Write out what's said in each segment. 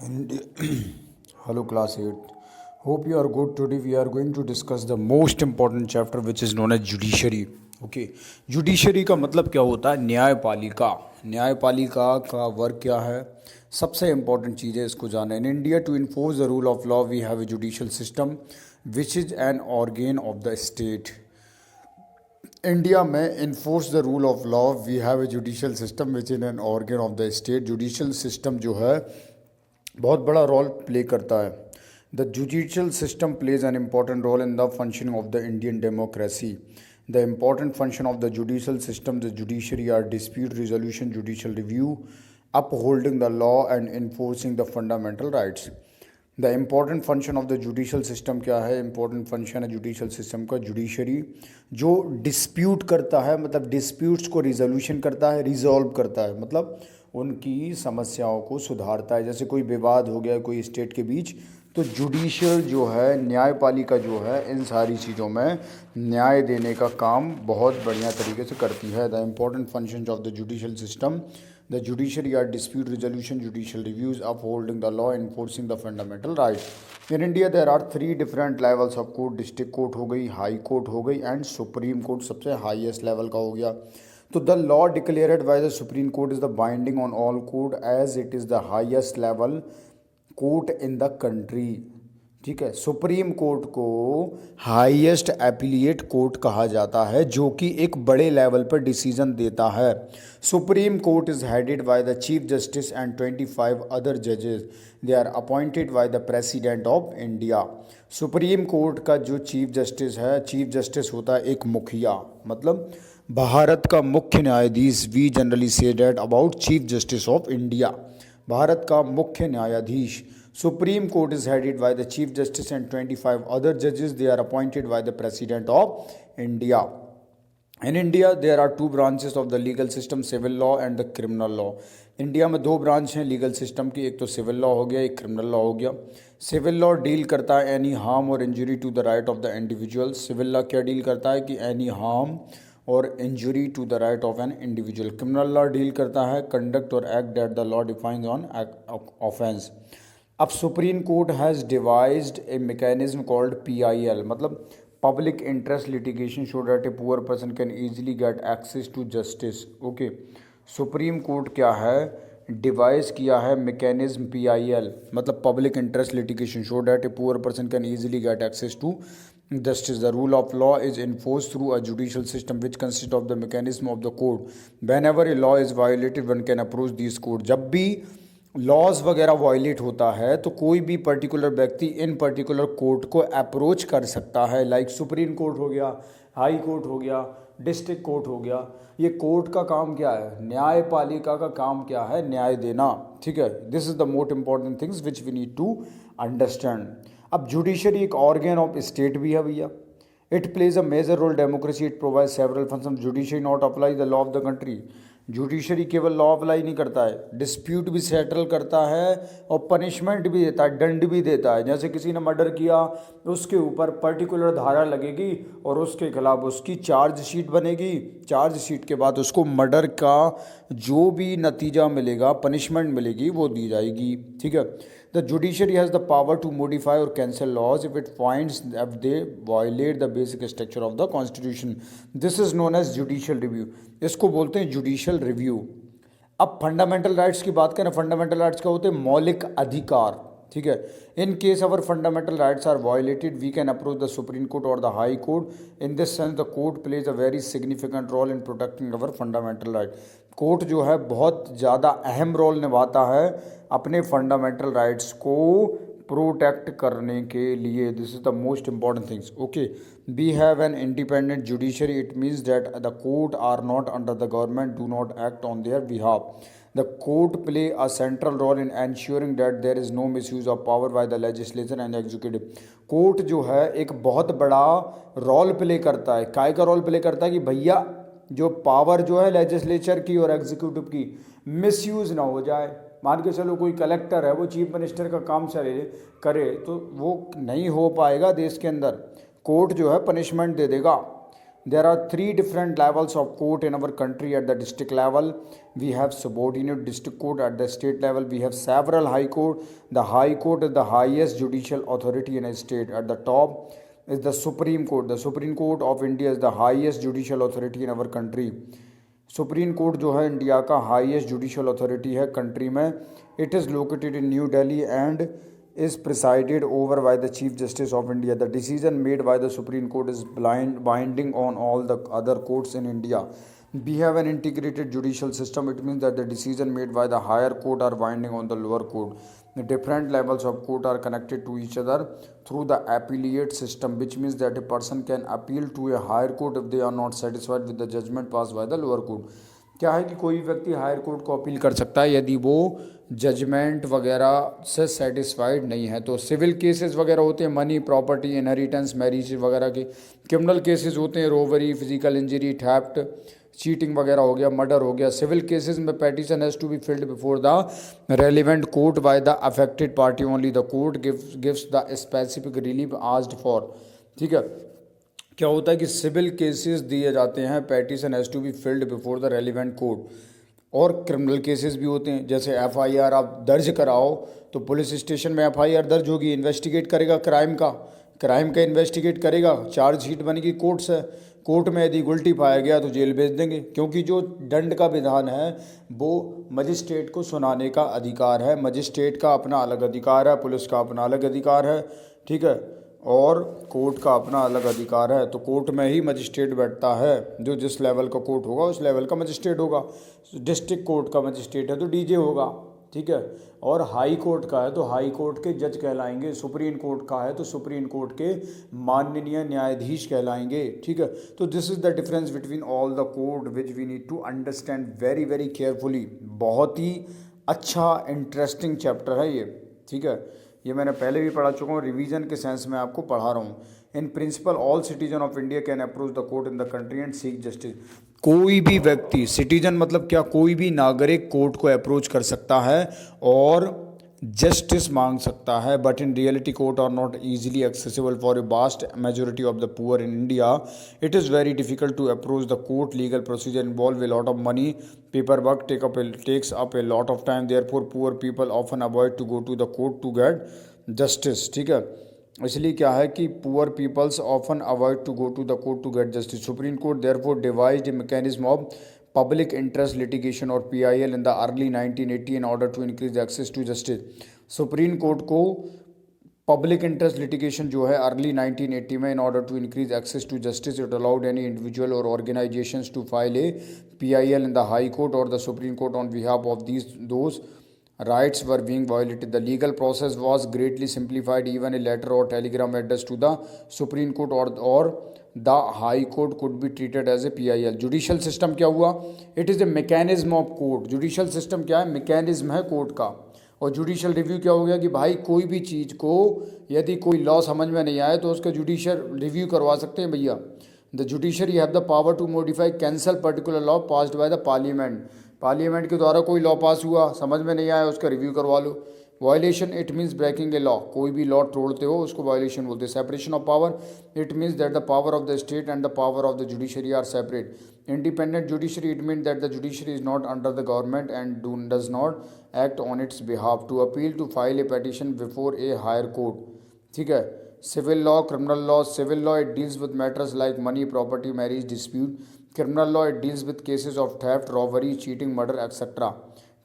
And hello, class 8. Hope you are good. Today we are going to discuss the most important chapter which is known as judiciary. Okay judiciary का मतलब क्या होता है? न्यायपालिका। न्यायपालिका का वर्क क्या है? सबसे इम्पॉर्टेंट चीज़ है, इसको जाना। In India to enforce the rule of law we have a judicial system which is an organ of the state. India में enforce the rule of law we have a judicial system which is an organ of the state. Judicial system जो है बहुत बड़ा role play करता है। The judicial system plays an important role in the functioning of the Indian democracy. The important function of the judicial system the judiciary are dispute resolution, judicial review, upholding the law and enforcing the fundamental rights. The important function of the judicial system क्या है? Important function है judicial system का judiciary जो dispute करता है, मतलब disputes को resolution करता है, रिजॉल्व करता है, मतलब उनकी समस्याओं को सुधारता है। जैसे कोई विवाद हो गया कोई स्टेट के बीच, तो जुडिशियल जो है, न्यायपालिका जो है, इन सारी चीज़ों में न्याय देने का काम बहुत बढ़िया तरीके से करती है। The important functions of the judicial system the judiciary are dispute resolution, judicial reviews, upholding the law, enforcing the fundamental rights. In India there are 3 different levels of court. District court हो गई, high court हो गई and supreme court सबसे highest level का हो गया। तो the law declared by the supreme court is the binding on all court as it is the highest level court in the country. ठीक है, सुप्रीम कोर्ट को हाईएस्ट एपीलिएट कोर्ट कहा जाता है जो कि एक बड़े लेवल पर डिसीजन देता है। Supreme court is headed by the chief justice and 25 other जजेस। They are appointed by the president of India. Supreme Court का जो चीफ जस्टिस है, चीफ जस्टिस होता है एक मुखिया, मतलब भारत का मुख्य न्यायाधीश। We generally say that about chief justice of India, Bharat का मुख्य न्यायाधीश। Supreme court is headed by the chief justice and 25 other जजेस। They are appointed by the president of India. In India there are 2 branches of the legal system, civil law and the criminal law. India में 2 branch हैं legal system की, एक तो civil law हो गया, एक criminal law हो गया। सिविल लॉ डील करता है एनी हार्म और injury to the right of the individual. Civil law क्या डील करता है कि एनी हार्म और injury to the right of an individual. Criminal law deal करता है कंडक्ट और act that the law defines on offence. अब Supreme Court has devised a mechanism called PIL, मतलब public interest litigation, so that a poor person can easily get access to justice. Okay, supreme court क्या है, devise किया है mechanism PIL, मतलब public interest litigation, so that a poor person can easily get access to justice. The rule of law is enforced through a judicial system which consists of the mechanism of the court. Whenever a law is violated, one can approach these court. जब भी laws वगैरह violet होता है तो कोई भी particular व्यक्ति इन particular court को अप्रोच कर सकता है। लाइक सुप्रीम कोर्ट हो गया, हाई कोर्ट हो गया, डिस्ट्रिक्ट कोर्ट हो गया। ये कोर्ट का काम क्या है? न्यायपालिका का काम क्या है? न्याय देना। ठीक है, this is the most important things which we need to understand. अब जुडिशरी एक ऑर्गन ऑफ स्टेट भी है भैया। It plays a major role democracy, it provide several function. Judiciary not apply the law of the country. Judiciary केवल law apply नहीं करता है, dispute भी सेटल करता है और पनिशमेंट भी देता है, दंड भी देता है। जैसे किसी ने मर्डर किया, उसके ऊपर पर्टिकुलर धारा लगेगी और उसके खिलाफ उसकी चार्जशीट बनेगी। चार्जशीट के बाद उसको मर्डर का जो भी नतीजा मिलेगा, पनिशमेंट मिलेगी, वो दी जाएगी। ठीक है, the judiciary has the power to modify और cancel laws if it finds if they violate the basic structure of the constitution. This is known as judicial review. इसको बोलते हैं जुडिशियल रिव्यू। अब फंडामेंटल राइट्स की बात करें, fundamental rights क्या होते हैं? मौलिक अधिकार। ठीक है, in case our fundamental rights are violated we can approach the supreme Court और the High Court. In this sense the court plays a very significant role in protecting our fundamental right. Court जो है बहुत ज़्यादा अहम role निभाता है अपने fundamental rights को प्रोटेक्ट करने के लिए। This is the most important things. Okay, we have an independent judiciary, it means that the court are not under the government, do not act on their behalf. The court play a central role in ensuring that there is no misuse of power by the legislature and executive. Court जो है एक बहुत बड़ा role play करता है। काय का role play करता है कि भैया जो पावर जो है लेजिस्लेचर की और एग्जीक्यूटिव की मिसयूज़ ना हो जाए। मान के चलो कोई कलेक्टर है, वो चीफ मिनिस्टर का काम चले करे तो वो नहीं हो पाएगा देश के अंदर। कोर्ट जो है पनिशमेंट दे देगा। There are three different levels of court in our country. At the district level, we have subordinate district court. At the state level, we have several high court. The high court is the highest judicial authority in a state. At the top is the Supreme Court. The Supreme Court of India is the highest judicial authority in our country. Supreme court जो है India का highest judicial authority है country में. It is located in new Delhi and is presided over by the Chief Justice of India. The decision made by the Supreme Court is binding on all the other courts in India. We have an integrated judicial system. It means that the decision made by the higher court are binding on the lower court. The different levels of court are connected to each other through the appellate system, which means that a person can appeal to a higher court if they are not satisfied with the judgment passed by the lower court. क्या है कि कोई व्यक्ति higher court को appeal कर सकता है यदि वो जजमेंट वगैरह से सेटिस्फाइड नहीं है. तो सिविल केसेस वगैरह होते हैं, मनी, प्रॉपर्टी, इनहेरिटेंस, मैरिज वगैरह के. क्रिमिनल केसेस होते हैं, robbery, physical injury, theft, cheating वगैरह हो गया, मर्डर हो गया. सिविल केसेस में petition has to be filed before the relevant court by the affected party only. The court gives the specific relief asked for. ठीक है, क्या होता है कि सिविल केसेस दिए जाते हैं, petition has to be filed before the relevant court. और क्रिमिनल केसेस भी होते हैं, जैसे एफआईआर आप दर्ज कराओ तो पुलिस स्टेशन में एफआईआर दर्ज होगी, इन्वेस्टिगेट करेगा क्राइम का इन्वेस्टिगेट करेगा, चार्जशीट बनेगी कोर्ट से. कोर्ट में यदि गुल्टी पाया गया तो जेल भेज देंगे, क्योंकि जो दंड का विधान है वो मजिस्ट्रेट को सुनाने का अधिकार है. मजिस्ट्रेट का अपना अलग अधिकार है, पुलिस का अपना अलग अधिकार है. ठीक है, और कोर्ट का अपना अलग अधिकार है. तो कोर्ट में ही मजिस्ट्रेट बैठता है, जो जिस लेवल का कोर्ट होगा उस लेवल का मजिस्ट्रेट होगा. डिस्ट्रिक्ट कोर्ट का मजिस्ट्रेट है तो डीजे होगा. ठीक है, और हाई कोर्ट का है तो हाई कोर्ट के जज कहलाएंगे. सुप्रीम कोर्ट का है तो सुप्रीम कोर्ट के माननीय न्यायाधीश कहलाएंगे. ठीक है, तो this is the difference between all the court which we need to understand very very carefully. बहुत ही अच्छा इंटरेस्टिंग चैप्टर है ये. ठीक है, ये मैंने पहले भी पढ़ा चुका हूँ, रिवीजन के सेंस में आपको पढ़ा रहा हूँ. In principle all citizen of India can approach the court in the country and seek justice. कोई भी व्यक्ति, सिटीजन मतलब क्या, कोई भी नागरिक कोर्ट को अप्रोच कर सकता है और जस्टिस मांग सकता है. But in reality court are not easily accessible for a vast majority of the poor in India. It is very difficult to approach the court. Legal procedure involve a lot of money, paper work takes up a lot of time. Therefore poor people often avoid to go to the court to get justice. ठीक है, इसलिए क्या है कि poor peoples often avoid to go to the court to get justice. Supreme court therefore devised a mechanism of public interest litigation और PIL in the early 1980 in order to increase access to justice. Supreme Court को public interest litigation जो है early 1980 में, in order to increase access to justice, it allowed any individual और organisations to file a PIL in the high court or the Supreme Court on behalf of those rights were being violated. The legal process was greatly simplified. Even a letter or telegram addressed to the Supreme Court or the High Court could be treated as a PIL. Judicial system क्या हुआ? It is a mechanism of court. Judicial system क्या है? Mechanism है court का. और judicial review क्या हो गया कि भाई कोई भी चीज़ को यदि कोई लॉ समझ में नहीं आए तो उसका जुडिशल रिव्यू करवा सकते हैं भैया. The judiciary have the power to modify cancel particular law passed by the parliament. Parliament के द्वारा कोई लॉ पास हुआ, समझ में नहीं आया, उसका रिव्यू करवा लो. Violation it means breaking a law. कोई भी लॉ तोड़ते हो उसको वायलेशन बोलते हैं. Separation of power it means that the power of the state and the power of the judiciary are separate. Independent judiciary it means that the judiciary is not under the government and does not act on its behalf. To appeal to file a petition before a higher court. ठीक है, civil law, criminal law. Civil law it deals with matters like money, property, marriage dispute. Criminal law it deals with cases of theft, robbery, cheating, murder etcetera.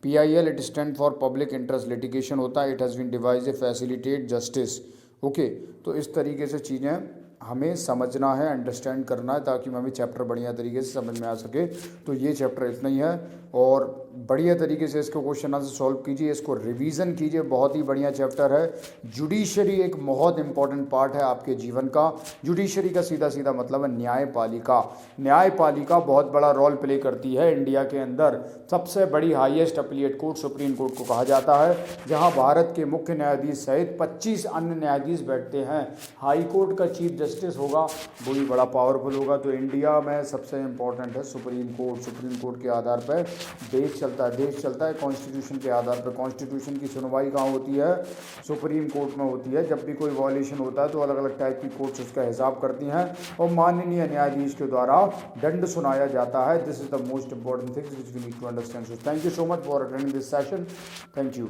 PIL it stand for public interest litigation होता है. It has been devise a facilitate justice. Okay, तो इस तरीके से चीज़ें हमें समझना है, अंडरस्टैंड करना है, ताकि हमें चैप्टर बढ़िया तरीके से समझ में आ सके. तो ये चैप्टर इतना ही है और बढ़िया तरीके से इसको क्वेश्चन आंसर सॉल्व कीजिए, इसको रिवीजन कीजिए. बहुत ही बढ़िया चैप्टर है. जुडिशरी एक बहुत इंपॉर्टेंट पार्ट है आपके जीवन का. जुडिशरी का सीधा सीधा मतलब है न्यायपालिका. न्यायपालिका बहुत बड़ा रोल प्ले करती है इंडिया के अंदर. सबसे बड़ी highest appellate court supreme Court को कहा जाता है, जहां भारत के मुख्य न्यायाधीश सहित 25 अन्य न्यायाधीश बैठते हैं. हाई कोर्ट का चीफ जस्टिस होगा, वो भी बड़ा पावरफुल होगा. तो इंडिया में सबसे इम्पोर्टेंट है सुप्रीम कोर्ट. सुप्रीम कोर्ट के आधार पर देश चलता है? देश चलता है कॉन्स्टिट्यूशन के आधार पर। कॉन्स्टिट्यूशन की सुनवाई कहाँ होती है? सुप्रीम कोर्ट में होती है। जब भी कोई वॉल्यूशन होता है तो अलग अलग टाइप की कोर्ट्स उसका हिसाब करती हैं और माननीय न्यायाधीश के द्वारा दंड सुनाया जाता है। This is the most important things which we need to understand. So thank you so much for attending this session. Thank you.